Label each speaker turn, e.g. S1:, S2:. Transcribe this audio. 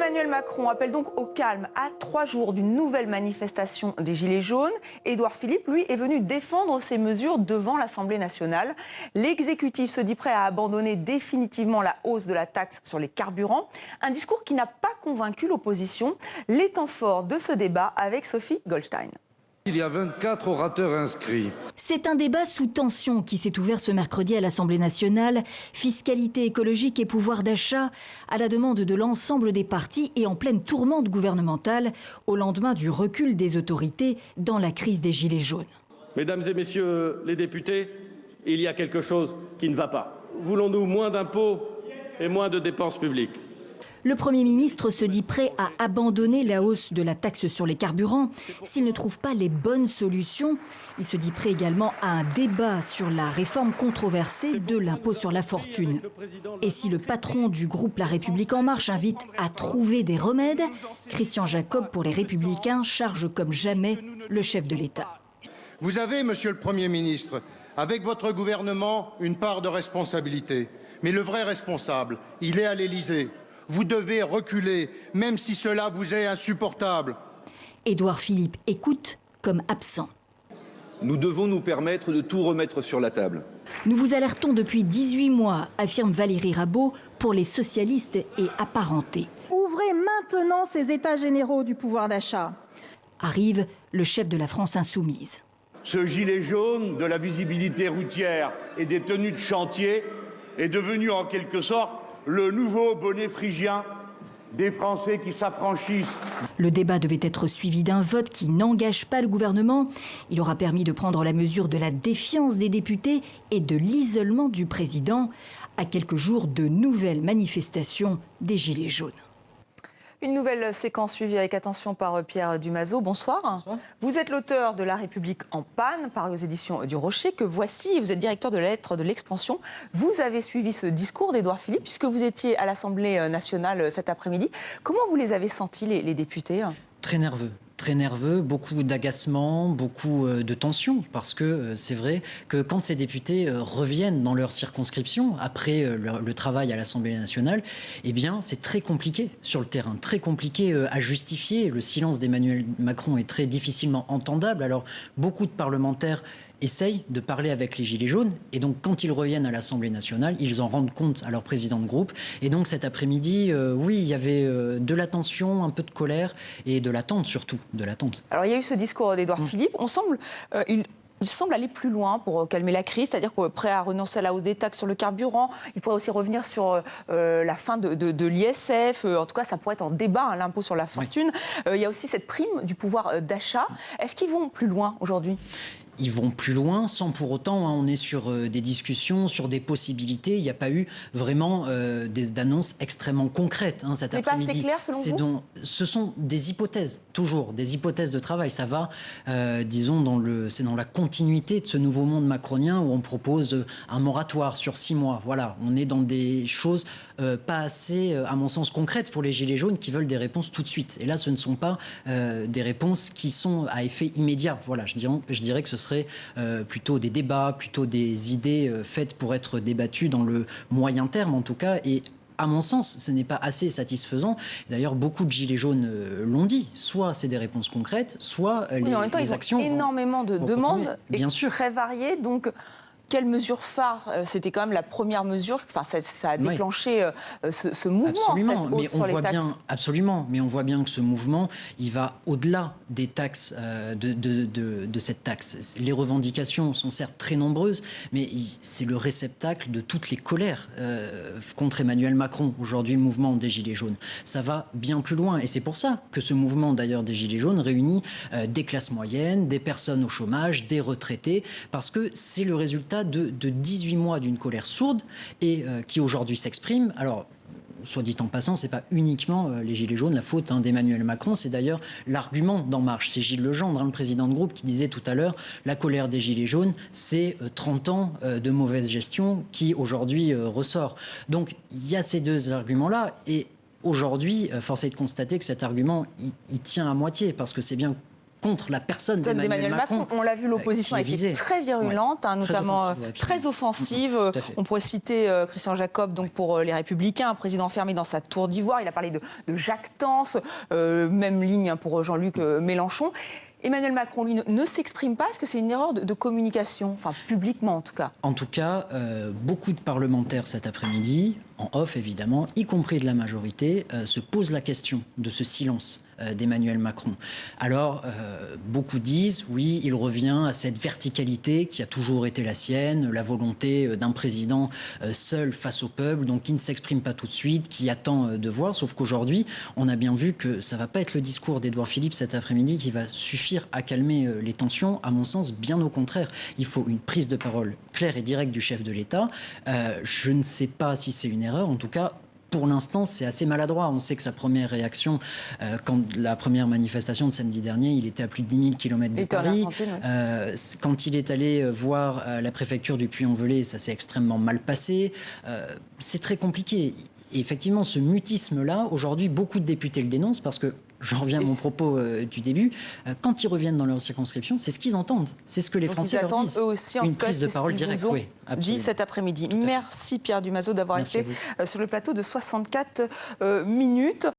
S1: Emmanuel Macron appelle donc au calme à 3 jours d'une nouvelle manifestation des Gilets jaunes. Édouard Philippe, lui, est venu défendre ces mesures devant l'Assemblée nationale. L'exécutif se dit prêt à abandonner définitivement la hausse de la taxe sur les carburants. Un discours qui n'a pas convaincu l'opposition. Les temps forts de ce débat avec Sophie Goldstein.
S2: Il y a 24 orateurs inscrits.
S3: C'est un débat sous tension qui s'est ouvert ce mercredi à l'Assemblée nationale. Fiscalité écologique et pouvoir d'achat à la demande de l'ensemble des partis et en pleine tourmente gouvernementale au lendemain du recul des autorités dans la crise des Gilets jaunes.
S4: Mesdames et messieurs les députés, il y a quelque chose qui ne va pas. Voulons-nous moins d'impôts et moins de dépenses publiques ?
S3: Le Premier ministre se dit prêt à abandonner la hausse de la taxe sur les carburants s'il ne trouve pas les bonnes solutions. Il se dit prêt également à un débat sur la réforme controversée de l'impôt sur la fortune. Et si le patron du groupe La République En Marche invite à trouver des remèdes, Christian Jacob pour les Républicains charge comme jamais le chef de l'État.
S5: Vous avez, Monsieur le Premier ministre, avec votre gouvernement, une part de responsabilité. Mais le vrai responsable, il est à l'Élysée. Vous devez reculer, même si cela vous est insupportable.
S3: Édouard Philippe écoute comme absent.
S6: Nous devons nous permettre de tout remettre sur la table.
S3: Nous vous alertons depuis 18 mois, affirme Valérie Rabault pour les socialistes et apparentés.
S7: Ouvrez maintenant ces états généraux du pouvoir d'achat.
S3: Arrive le chef de la France insoumise.
S8: Ce gilet jaune de la visibilité routière et des tenues de chantier est devenu en quelque sorte le nouveau bonnet phrygien des Français qui s'affranchissent.
S3: Le débat devait être suivi d'un vote qui n'engage pas le gouvernement. Il aura permis de prendre la mesure de la défiance des députés et de l'isolement du président à quelques jours de nouvelles manifestations des Gilets jaunes.
S1: Une nouvelle séquence suivie avec attention par Pierre Dumazeau. Bonsoir. Bonsoir. Vous êtes l'auteur de La République en panne, paru aux éditions du Rocher, que voici. Vous êtes directeur de la lettre de l'expansion. Vous avez suivi ce discours d'Édouard Philippe, puisque vous étiez à l'Assemblée nationale cet après-midi. Comment vous les avez sentis, les députés ?
S9: Très nerveux. Très nerveux, beaucoup d'agacement, beaucoup de tension, parce que c'est vrai que quand ces députés reviennent dans leur circonscription, après le travail à l'Assemblée nationale, eh bien c'est très compliqué sur le terrain, très compliqué à justifier. Le silence d'Emmanuel Macron est très difficilement entendable, alors beaucoup de parlementaires essayent de parler avec les Gilets jaunes, et donc quand ils reviennent à l'Assemblée nationale, ils en rendent compte à leur président de groupe. Et donc cet après-midi, oui, il y avait de la tension, un peu de colère et de l'attente surtout, de l'attente.
S1: Alors il y a eu ce discours d'Édouard Philippe, il semble aller plus loin pour calmer la crise, c'est-à-dire qu'on est prêt à renoncer à la hausse des taxes sur le carburant. Il pourrait aussi revenir sur la fin de l'ISF. En tout cas, ça pourrait être en débat, l'impôt sur la fortune. Oui. Il y a aussi cette prime du pouvoir d'achat. Est-ce qu'ils vont plus loin aujourd'hui ?
S9: Ils vont plus loin sans pour autant, on est sur des discussions, sur des possibilités. Il n'y a pas eu vraiment d'annonces extrêmement concrètes cet après-midi.
S1: C'est pas assez clair selon vous ?
S9: Ce sont des hypothèses, toujours des hypothèses de travail. Ça va, disons, c'est dans la continuité de ce nouveau monde macronien où on propose un moratoire sur 6 mois. Voilà, on est dans des choses pas assez, à mon sens, concrètes pour les Gilets jaunes qui veulent des réponses tout de suite. Et là, ce ne sont pas des réponses qui sont à effet immédiat. Voilà, je dirais que ce serait plutôt des débats, plutôt des idées faites pour être débattues dans le moyen terme en tout cas. Et à mon sens, ce n'est pas assez satisfaisant. D'ailleurs, beaucoup de Gilets jaunes l'ont dit. Soit c'est des réponses concrètes, soit
S1: en même temps,
S9: les actions.
S1: Ils ont énormément de demandes,
S9: bien sûr,
S1: très variées. Donc, quelle mesure phare ? C'était quand même la première mesure. Enfin, ça a déclenché ce mouvement.
S9: Absolument,
S1: cette hausse
S9: mais
S1: sur les taxes.
S9: Absolument, mais on voit bien que ce mouvement, il va au-delà des taxes, de cette taxe. Les revendications sont certes très nombreuses, mais c'est le réceptacle de toutes les colères contre Emmanuel Macron. Aujourd'hui, le mouvement des Gilets jaunes, ça va bien plus loin. Et c'est pour ça que ce mouvement, d'ailleurs, des Gilets jaunes réunit des classes moyennes, des personnes au chômage, des retraités, parce que c'est le résultat de 18 mois d'une colère sourde et qui aujourd'hui s'exprime. Alors, soit dit en passant, c'est pas uniquement les Gilets jaunes la faute d'Emmanuel Macron, c'est d'ailleurs l'argument d'En Marche. C'est Gilles Legendre, le président de groupe, qui disait tout à l'heure la colère des Gilets jaunes, c'est 30 ans de mauvaise gestion qui aujourd'hui ressort. Donc il y a ces deux arguments-là et aujourd'hui, force est de constater que cet argument, il tient à moitié parce que c'est bien contre la personne d'Emmanuel Macron.
S1: On l'a vu, l'opposition a été très virulente, notamment très offensive. On pourrait citer Christian Jacob donc pour les Républicains, un président enfermé dans sa tour d'ivoire. Il a parlé de jactance, même ligne pour Jean-Luc Mélenchon. Emmanuel Macron, lui, ne s'exprime pas. Est-ce que c'est une erreur de communication, enfin publiquement en tout cas?
S9: En tout cas, beaucoup de parlementaires cet après-midi, en off évidemment, y compris de la majorité, se posent la question de ce silence d'Emmanuel Macron. Alors, beaucoup disent, oui, il revient à cette verticalité qui a toujours été la sienne, la volonté d'un président seul face au peuple, donc qui ne s'exprime pas tout de suite, qui attend de voir, sauf qu'aujourd'hui, on a bien vu que ça ne va pas être le discours d'Édouard Philippe cet après-midi qui va suffire à calmer les tensions. À mon sens, bien au contraire, il faut une prise de parole claire et directe du chef de l'État. Je ne sais pas si c'est une erreur, en tout cas, pour l'instant, c'est assez maladroit. On sait que sa première réaction, quand la première manifestation de samedi dernier, il était à plus de 10 000 km de Paris. Quand il est allé voir la préfecture du Puy-en-Velay, ça s'est extrêmement mal passé. C'est très compliqué. Et effectivement, ce mutisme-là, aujourd'hui, beaucoup de députés le dénoncent parce que, j'en reviens à mon propos du début, quand ils reviennent dans leur circonscription, c'est ce qu'ils entendent. C'est ce que les Français leur disent.
S1: Eux aussi,
S9: une prise de parole directe, oui,
S1: dit cet après-midi. Merci Pierre Dumazeau d'avoir été sur le plateau de 64 minutes.